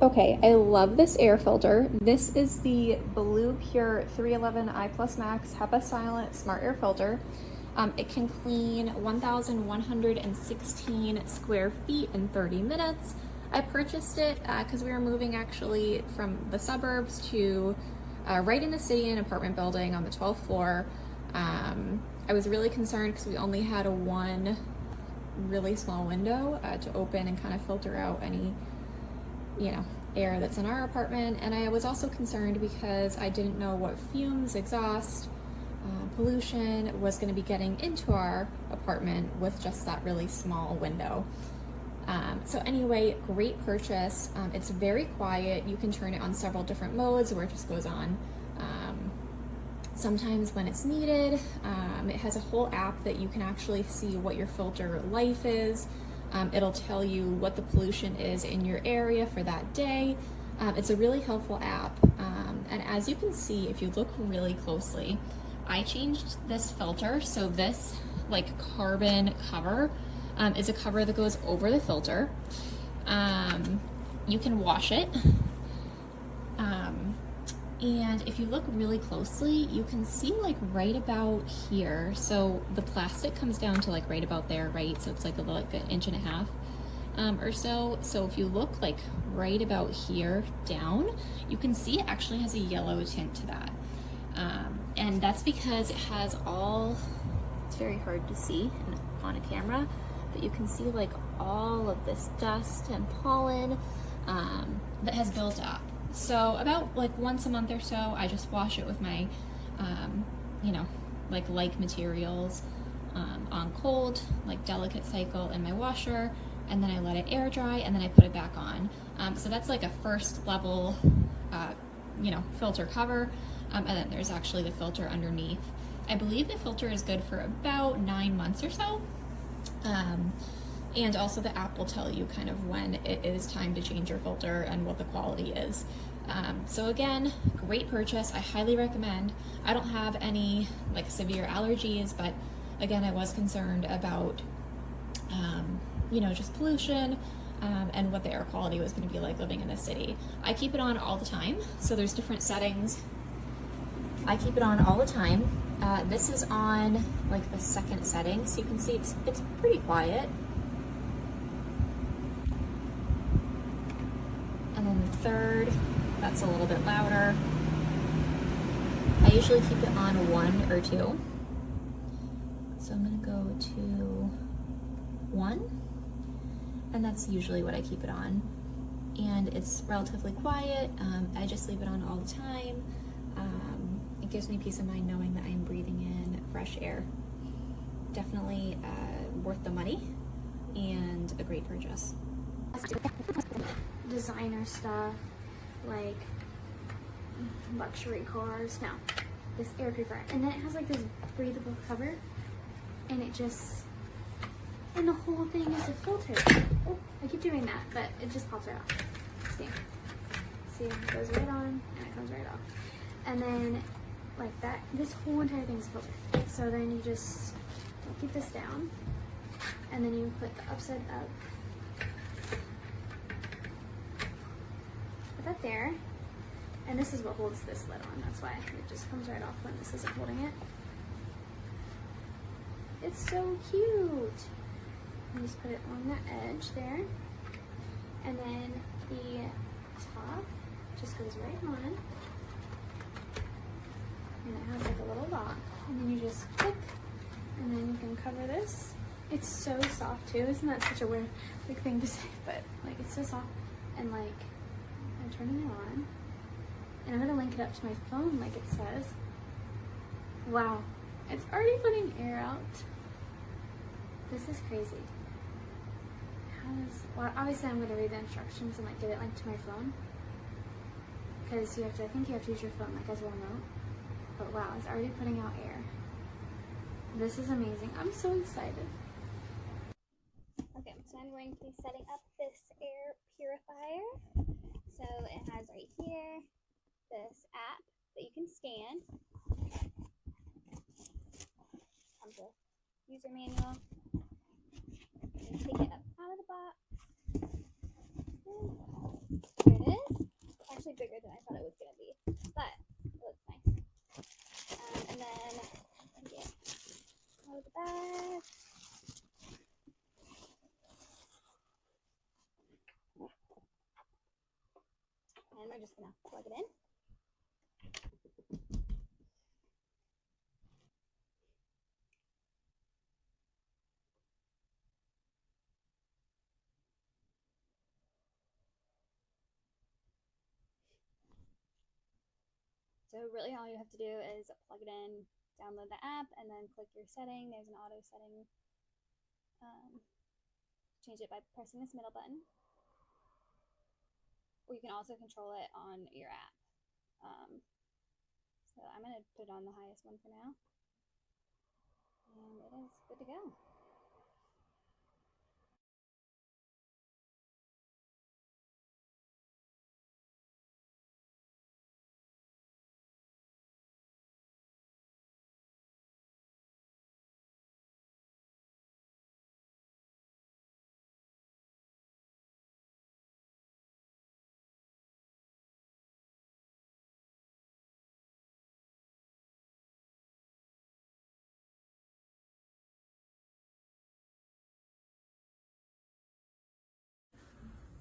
Okay, I love this air filter. This is the BLUEAIR 311 I Plus Max HEPASilent Smart Air Filter. It can clean 1,116 square feet in 30 minutes. I purchased it because we were moving actually from the suburbs to right in the city in an apartment building on the 12th floor. I was really concerned because we only had one really small window to open and kind of filter out any air that's in our apartment. And I was also concerned because I didn't know what fumes, exhaust, pollution was going to be getting into our apartment with just that really small window. So anyway, great purchase. It's very quiet. You can turn it on several different modes where it just goes on sometimes when it's needed. It has a whole app that you can actually see what your filter life is. It'll tell you what the pollution is in your area for that day. It's a really helpful app. And as you can see, if you look really closely, I changed this filter. So this like carbon cover is a cover that goes over the filter. You can wash it. And if you look really closely, you can see like right about here. So the plastic comes down to like right about there, right? So it's like an inch and a half or so. So if you look like right about here down, you can see it actually has a yellow tint to that. And that's because it has it's very hard to see on a camera, but you can see like all of this dust and pollen that has built up. So about like once a month or so, I just wash it with my, like materials on cold, like delicate cycle in my washer, and then I let it air dry, and then I put it back on. So that's like a first level, filter cover, and then there's actually the filter underneath. I believe the filter is good for about 9 months or so. And also the app will tell you kind of when it is time to change your filter and what the quality is. So again, great purchase. I highly recommend. I don't have any like severe allergies, but again, I was concerned about, just pollution and what the air quality was going to be like living in the city. I keep it on all the time. So there's different settings. I keep it on all the time. This is on like the second setting, so you can see it's pretty quiet. And then the third, that's a little bit louder. I usually keep it on 1 or 2. So I'm gonna go to 1, and that's usually what I keep it on. And it's relatively quiet. I just leave it on all the time. It gives me peace of mind knowing that I'm breathing in fresh air. Definitely worth the money and a great purchase. Designer stuff like luxury cars. No, this air purifier, and then it has like this breathable cover, and and the whole thing is a filter. Oh, I keep doing that, but it just pops right off. See, it goes right on and it comes right off, and then like that, this whole entire thing is a filter. So then you just keep this down, and then you put the upside up. That there, and this is what holds this lid on. That's why it just comes right off when this isn't holding it. It's so cute. You just put it on the edge there, and then the top just goes right on, and it has like a little lock, and then you just click, and then you can cover this. It's so soft too. Isn't that such a weird thing to say? But like, it's so soft, and like, I'm turning it on, and I'm gonna link it up to my phone like it says. Wow, it's already putting air out. This is crazy. Well, obviously I'm gonna read the instructions and like get it linked to my phone, because I think you have to use your phone like as a remote. But wow, it's already putting out air. This is amazing. I'm so excited. Okay, so I'm going to be setting up this air purifier. So it has right here this app that you can scan. Comes with user manual. You take it up out of the box. There it is. we're just gonna plug it in. So really all you have to do is plug it in, download the app, and then click your setting. There's an auto setting. Change it by pressing this middle button. Or you can also control it on your app. So I'm going to put it on the highest one for now. And it is good to go.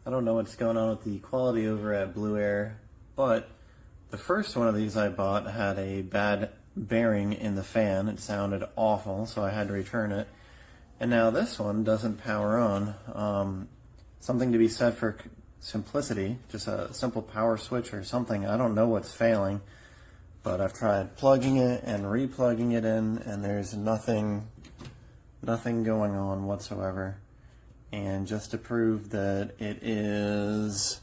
I don't know what's going on with the quality over at BLUEAIR, but the first one of these I bought had a bad bearing in the fan. It sounded awful, so I had to return it. And now this one doesn't power on. Something to be said for simplicity, just a simple power switch or something. I don't know what's failing, but I've tried plugging it and replugging it in, and there's nothing going on whatsoever. And just to prove that it is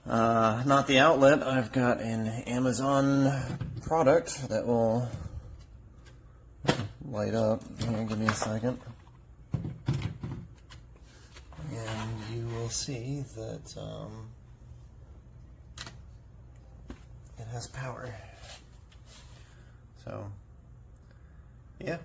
not the outlet, I've got an Amazon product that will light up. Here, give me a second. And you will see that it has power. So, yeah.